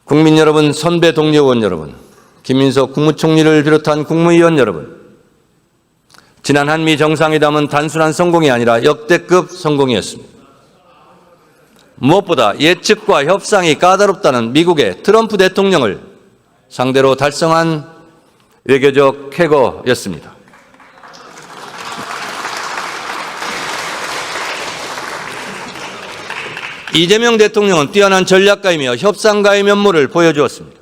국민 여러분, 선배 동료 의원 여러분, 김민석 국무총리를 비롯한 국무위원 여러분, 지난 한미 정상회담은 단순한 성공이 아니라 역대급 성공이었습니다. 무엇보다 예측과 협상이 까다롭다는 미국의 트럼프 대통령을 상대로 달성한 외교적 쾌거였습니다. 이재명 대통령은 뛰어난 전략가이며 협상가의 면모를 보여주었습니다.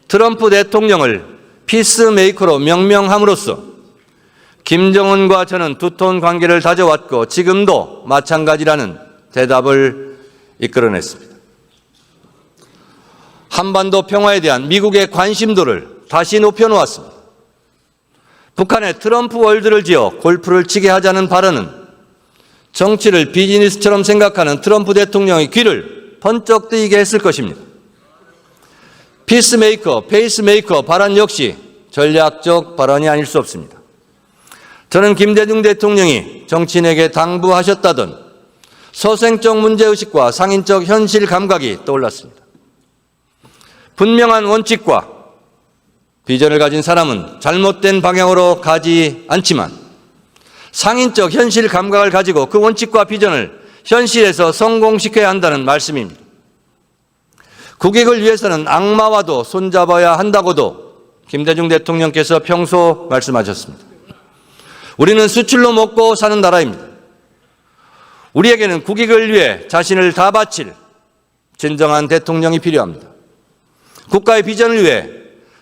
트럼프 대통령을 피스메이커로 명명함으로써 김정은과 저는 두터운 관계를 다져왔고 지금도 마찬가지라는 대답을 이끌어냈습니다. 한반도 평화에 대한 미국의 관심도를 다시 높여놓았습니다. 북한의 트럼프 월드를 지어 골프를 치게 하자는 발언은 정치를 비즈니스처럼 생각하는 트럼프 대통령의 귀를 번쩍 뜨이게 했을 것입니다. 피스메이커, 페이스메이커 발언 역시 전략적 발언이 아닐 수 없습니다. 저는 김대중 대통령이 정치인에게 당부하셨다던 서생적 문제의식과 상인적 현실 감각이 떠올랐습니다. 분명한 원칙과 비전을 가진 사람은 잘못된 방향으로 가지 않지만 상인적 현실 감각을 가지고 그 원칙과 비전을 현실에서 성공시켜야 한다는 말씀입니다. 국익을 위해서는 악마와도 손잡아야 한다고도 김대중 대통령께서 평소 말씀하셨습니다. 우리는 수출로 먹고 사는 나라입니다. 우리에게는 국익을 위해 자신을 다 바칠 진정한 대통령이 필요합니다. 국가의 비전을 위해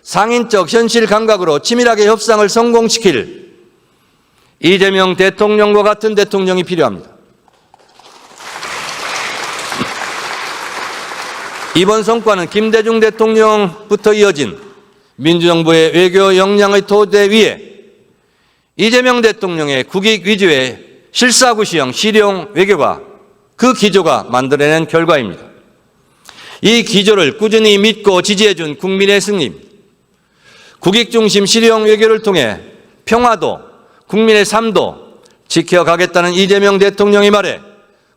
상인적 현실 감각으로 치밀하게 협상을 성공시킬 이재명 대통령과 같은 대통령이 필요합니다. 이번 성과는 김대중 대통령부터 이어진 민주정부의 외교 역량의 토대 위에 이재명 대통령의 국익 위주의 실사구시형 실용 외교가 그 기조가 만들어낸 결과입니다. 이 기조를 꾸준히 믿고 지지해준 국민의 승리입니다. 국익 중심 실용 외교를 통해 평화도 국민의 삶도 지켜가겠다는 이재명 대통령의 말에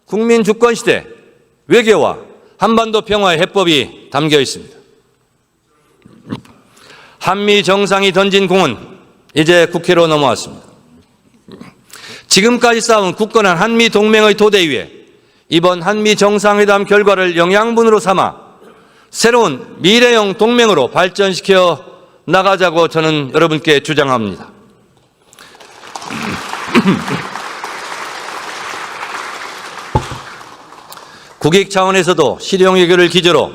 국민 주권 시대 외교와 한반도 평화의 해법이 담겨 있습니다. 한미 정상이 던진 공은 이제 국회로 넘어왔습니다. 지금까지 쌓은 굳건한 한미 동맹의 토대 위에 이번 한미 정상회담 결과를 영양분으로 삼아 새로운 미래형 동맹으로 발전시켜 나가자고 저는 여러분께 주장합니다. 국익 차원에서도 실용 외교를 기조로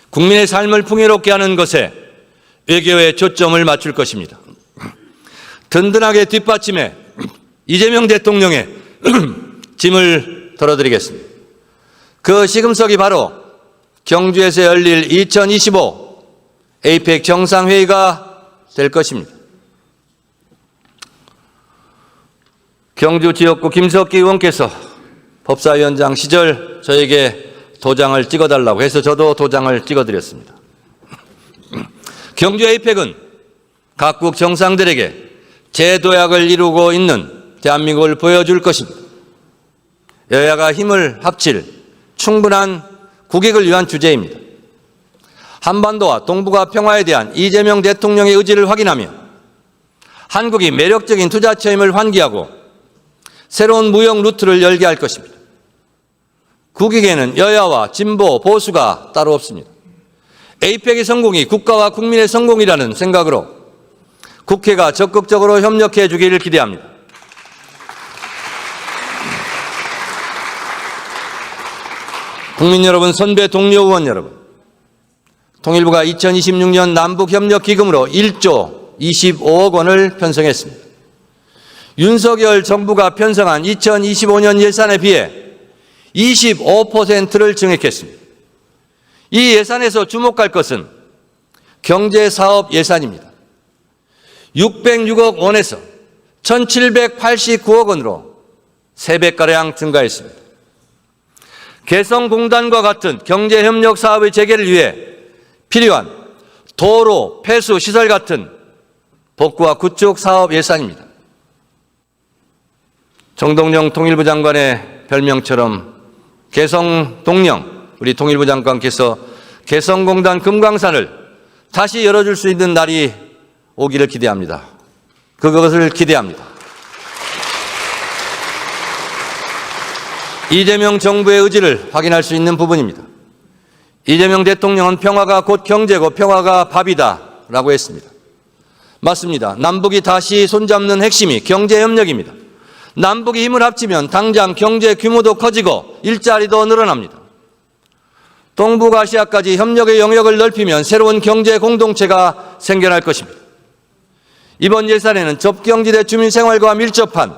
국민의 삶을 풍요롭게 하는 것에 외교에 초점을 맞출 것입니다. 든든하게 뒷받침해 이재명 대통령의 짐을 덜어드리겠습니다. 그 시금석이 바로 경주에서 열릴 2025 에이펙 정상회의가 될 것입니다. 경주 지역구 김석기 의원께서 법사위원장 시절 저에게 도장을 찍어달라고 해서 저도 도장을 찍어드렸습니다. 경주 에이펙은 각국 정상들에게 재도약을 이루고 있는 대한민국을 보여줄 것입니다. 여야가 힘을 합칠 충분한 국익을 위한 주제입니다. 한반도와 동북아 평화에 대한 이재명 대통령의 의지를 확인하며 한국이 매력적인 투자처임을 환기하고 새로운 무역 루트를 열게 할 것입니다. 국익에는 여야와 진보, 보수가 따로 없습니다. 에이펙의 성공이 국가와 국민의 성공이라는 생각으로 국회가 적극적으로 협력해 주기를 기대합니다. 국민 여러분, 선배 동료 의원 여러분, 통일부가 2026년 남북협력기금으로 1조 25억 원을 편성했습니다. 윤석열 정부가 편성한 2025년 예산에 비해 25%를 증액했습니다. 이 예산에서 주목할 것은 경제사업 예산입니다. 606억 원에서 1,789억 원으로 3배가량 증가했습니다. 개성공단과 같은 경제협력 사업의 재개를 위해 필요한 도로, 폐수, 시설 같은 복구와 구축 사업 예산입니다. 정동영 통일부 장관의 별명처럼 개성동령, 우리 통일부 장관께서 개성공단 금강산을 다시 열어줄 수 있는 날이 오기를 기대합니다. 그것을 기대합니다. 이재명 정부의 의지를 확인할 수 있는 부분입니다. 이재명 대통령은 평화가 곧 경제고 평화가 밥이다 라고 했습니다. 맞습니다. 남북이 다시 손잡는 핵심이 경제협력입니다. 남북이 힘을 합치면 당장 경제 규모도 커지고 일자리도 늘어납니다. 동북아시아까지 협력의 영역을 넓히면 새로운 경제 공동체가 생겨날 것입니다. 이번 예산에는 접경지대 주민 생활과 밀접한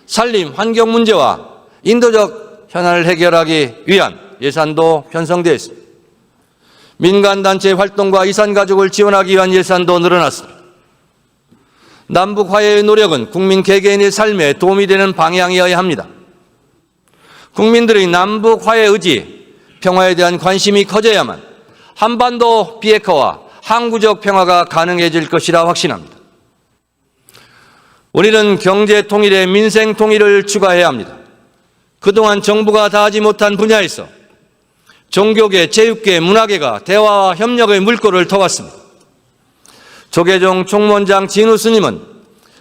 산림, 환경 문제와 인도적 현안을 해결하기 위한 예산도 편성되어 있습니다. 민간단체 활동과 이산가족을 지원하기 위한 예산도 늘어났습니다. 남북 화해의 노력은 국민 개개인의 삶에 도움이 되는 방향이어야 합니다. 국민들의 남북 화해 의지, 평화에 대한 관심이 커져야만 한반도 비핵화와 항구적 평화가 가능해질 것이라 확신합니다. 우리는 경제 통일에 민생 통일을 추가해야 합니다. 그동안 정부가 다하지 못한 분야에서 종교계, 체육계, 문화계가 대화와 협력의 물꼬를 터왔습니다. 조계종 총무원장 진우 스님은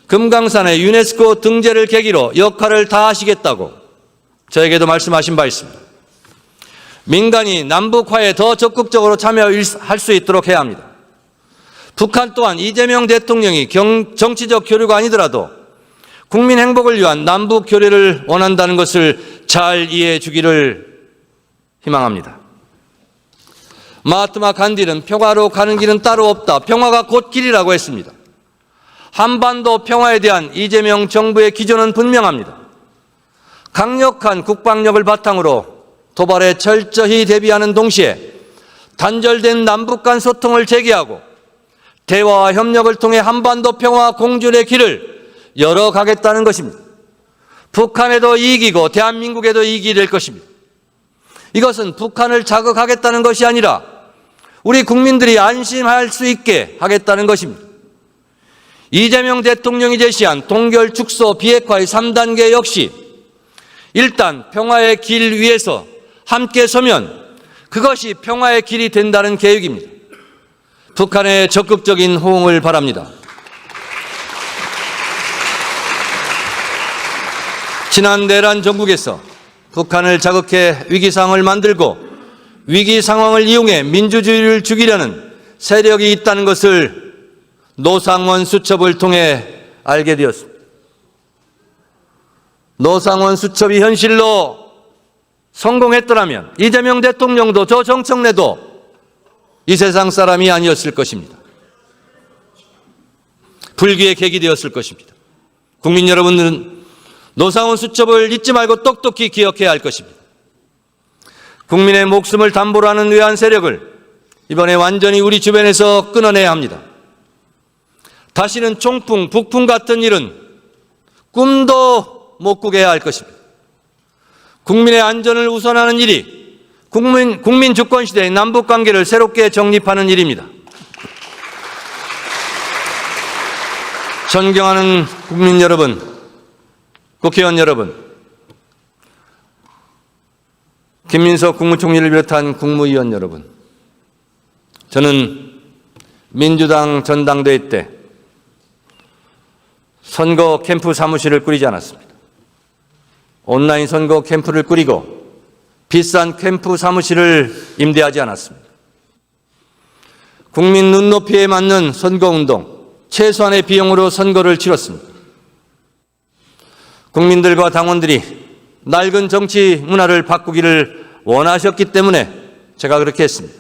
금강산의 유네스코 등재를 계기로 역할을 다하시겠다고 저에게도 말씀하신 바 있습니다. 민간이 남북화에 더 적극적으로 참여할 수 있도록 해야 합니다. 북한 또한 이재명 대통령이 정치적 교류가 아니더라도 국민 행복을 위한 남북 교류를 원한다는 것을 잘 이해해 주기를 희망합니다. 마하트마 간디는 평화로 가는 길은 따로 없다. 평화가 곧 길이라고 했습니다. 한반도 평화에 대한 이재명 정부의 기조는 분명합니다. 강력한 국방력을 바탕으로 도발에 철저히 대비하는 동시에 단절된 남북 간 소통을 재개하고 대화와 협력을 통해 한반도 평화 공존의 길을 열어가겠다는 것입니다. 북한에도 이익이고 대한민국에도 이익이 될 것입니다. 이것은 북한을 자극하겠다는 것이 아니라 우리 국민들이 안심할 수 있게 하겠다는 것입니다. 이재명 대통령이 제시한 동결, 축소, 비핵화의 3단계 역시 일단 평화의 길 위에서 함께 서면 그것이 평화의 길이 된다는 계획입니다. 북한의 적극적인 호응을 바랍니다. 지난 내란 정국에서 북한을 자극해 위기 상황을 만들고 위기 상황을 이용해 민주주의를 죽이려는 세력이 있다는 것을 노상원 수첩을 통해 알게 되었습니다. 노상원 수첩이 현실로 성공했더라면 이재명 대통령도 저 정청래도 이 세상 사람이 아니었을 것입니다. 불기의 계기 되었을 것입니다. 국민 여러분들은 노상원 수첩을 잊지 말고 똑똑히 기억해야 할 것입니다. 국민의 목숨을 담보로 하는 외환 세력을 이번에 완전히 우리 주변에서 끊어내야 합니다. 다시는 총풍, 북풍 같은 일은 꿈도 못 꾸게 할 것입니다. 국민의 안전을 우선하는 일이 국민 주권 시대의 남북 관계를 새롭게 정립하는 일입니다. 존경하는 국민 여러분, 국회의원 여러분, 김민석 국무총리를 비롯한 국무위원 여러분, 저는 민주당 전당대회 때 선거 캠프 사무실을 꾸리지 않았습니다. 온라인 선거 캠프를 꾸리고 비싼 캠프 사무실을 임대하지 않았습니다. 국민 눈높이에 맞는 선거운동, 최소한의 비용으로 선거를 치렀습니다. 국민들과 당원들이 낡은 정치 문화를 바꾸기를 원하셨기 때문에 제가 그렇게 했습니다.